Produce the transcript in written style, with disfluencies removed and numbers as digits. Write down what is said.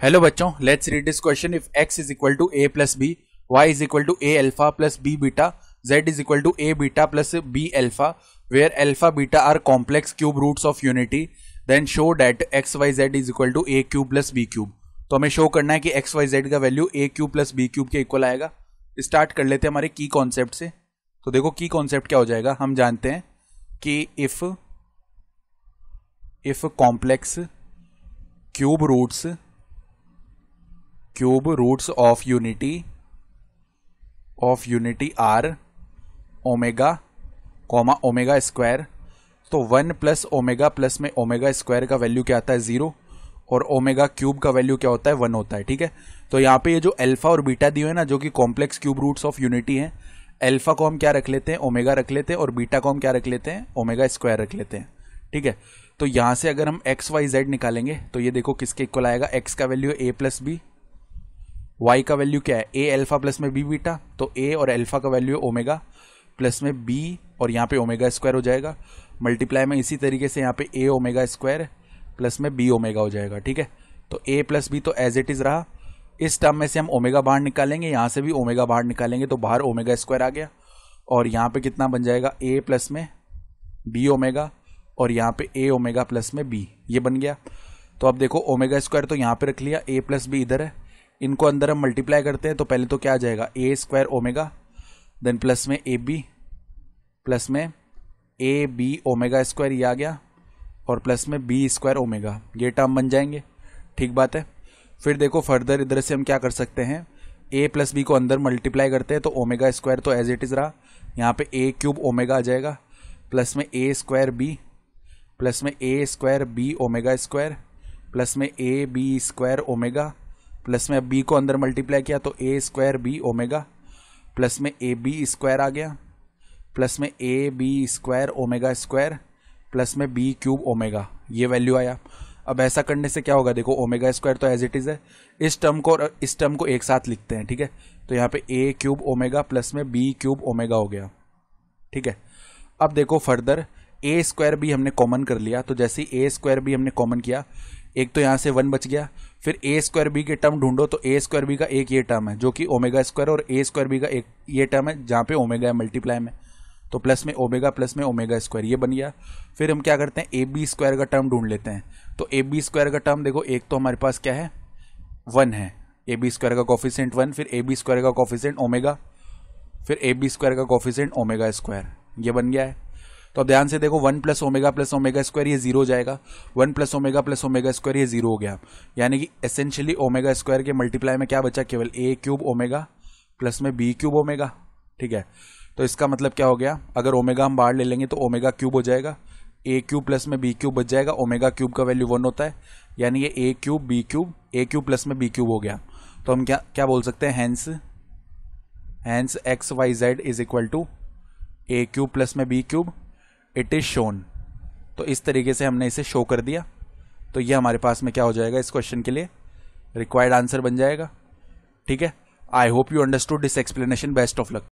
Hello बच्चों, let's read this question. If x is equal to a plus b, y is equal to a alpha plus b beta, z is equal to a beta plus b alpha, where alpha beta are complex cube roots of unity, then show that x y z is equal to a cube plus b cube. तो हमें show करना है कि x y z का value a cube plus b cube के equal आएगा. Start कर लेते हैं हमारे की कॉन्सेप्ट से. तो देखो की कॉन्सेप्ट क्या हो जाएगा. हम जानते हैं कि if complex cube roots of unity are omega comma omega square, तो 1 प्लस ओमेगा प्लस में ओमेगा स्क्वायर का वैल्यू क्या आता है 0 और ओमेगा क्यूब का वैल्यू क्या होता है 1 होता है. ठीक है, तो यहाँ पे ये जो अल्फा और बीटा दिए है ना, जो कि complex cube roots of unity हैं, अल्फा को हम क्या रख लेते हैं ओमेगा रख लेते हैं और बीटा को हम क्या रख लेते हैं ओमेगा स्क्वायर रख लेते हैं. ठीक है, तो यहां से अगर हम एक्स वाई जेड निकालेंगे तो ये देखो किसके इक्वल आएगा. एक्स का वैल्यू ए प्लस बी, वाई का वैल्यू क्या है ए अल्फा प्लस में बी बीटा, तो ए और अल्फा का वैल्यू है ओमेगा प्लस में बी और यहाँ पे ओमेगा स्क्वायर हो जाएगा. मल्टीप्लाई में इसी तरीके से यहाँ पे ए ओमेगा स्क्वायर प्लस में बी ओमेगा हो जाएगा. ठीक है, तो ए प्लस बी तो एज इट इज रहा. इस टर्म में से हम ओमेगा बाहर निकालेंगे, यहाँ से भी ओमेगा बाहर निकालेंगे तो बाहर ओमेगा स्क्वायर आ गया और यहाँ पे कितना बन जाएगा ए प्लस में बी ओमेगा और यहाँ पे ए ओमेगा प्लस में बी, ये बन गया. तो अब देखो ओमेगा स्क्वायर तो यहाँ पे रख लिया, ए प्लस बी इधर है, इनको अंदर हम मल्टीप्लाई करते हैं तो पहले तो क्या आ जाएगा ए स्क्वायर ओमेगा, देन प्लस में ए बी प्लस में ए बी ओमेगा स्क्वायर ये आ गया और प्लस में बी स्क्वायर ओमेगा, ये टर्म बन जाएंगे. ठीक बात है. फिर देखो फर्दर इधर से हम क्या कर सकते हैं, ए प्लस बी को अंदर मल्टीप्लाई करते हैं तो ओमेगा स्क्वायर तो एज इट इज रहा, यहाँ पे ए क्यूब ओमेगा आ जाएगा प्लस में ए स्क्वायर बी प्लस में A square B omega square plus में A B square omega plus में बी को अंदर मल्टीप्लाई किया तो A square B omega plus में ए बी स्क्वायर आ गया प्लस में A B square omega square plus में बी क्यूब ओमेगा, ये वैल्यू आया. अब ऐसा करने से क्या होगा, देखो ओमेगा स्क्वायर तो एज इट इज है, इस टर्म को और इस टर्म को एक साथ लिखते हैं. ठीक है, तो यहाँ पे ए क्यूब ओमेगा प्लस में बी क्यूब ओमेगा हो गया. ठीक है, अब देखो फर्दर ए स्क्वायर भी हमने कॉमन कर लिया, तो जैसे ए स्क्वायर भी हमने कॉमन किया, एक तो यहाँ से 1 बच गया. फिर ए स्क्वायर बी के टर्म ढूंढो तो ए स्क्वायर बी का एक ये टर्म है जो कि ओमेगा स्क्वायर और ए स्क्वायर बी का एक ये टर्म है जहाँ पे ओमेगा है मल्टीप्लाई में, तो प्लस में ओमेगा प्लस में ओमेगा स्क्वायर, ये बन गया. फिर हम क्या करते हैं ए बी स्क्वायर का टर्म ढूंढ लेते हैं. तो ए बी स्क्वायर का टर्म देखो, एक तो हमारे पास क्या है 1 है, ए बी स्क्वायर का कोफिशिएंट 1, फिर ए बी स्क्वायर का कोफिशिएंट ओमेगा, फिर ए बी स्क्वायर का कोफिशिएंट ओमेगा स्क्वायर, ये बन गया है. तो अब ध्यान से देखो 1 प्लस ओमेगा स्क्वायर ये 0 हो जाएगा, 1 प्लस ओमेगा स्क्वायर ये 0 हो गया, यानी कि एसेंशियली ओमेगा स्क्वायर के मल्टीप्लाई में क्या बचा, केवल ए क्यूब ओमेगा प्लस में बी क्यूब ओमेगा. ठीक है, तो इसका मतलब क्या हो गया, अगर ओमेगा हम बाहर ले लेंगे तो ओमेगा क्यूब हो जाएगा, ए क्यूब प्लस में बी क्यूब बच जाएगा, ओमेगा क्यूब का वैल्यू 1 होता है, यानी ये A cube B cube A cube plus में बी क्यूब हो गया. तो हम क्या बोल सकते हैं, hence X Y Z is equal to A cube plus में B cube, it is shown. तो इस तरीके से हमने इसे शो कर दिया, तो ये हमारे पास में क्या हो जाएगा, इस क्वेश्चन के लिए रिक्वायर्ड आंसर बन जाएगा. ठीक है, I hope you understood this explanation. Best of luck.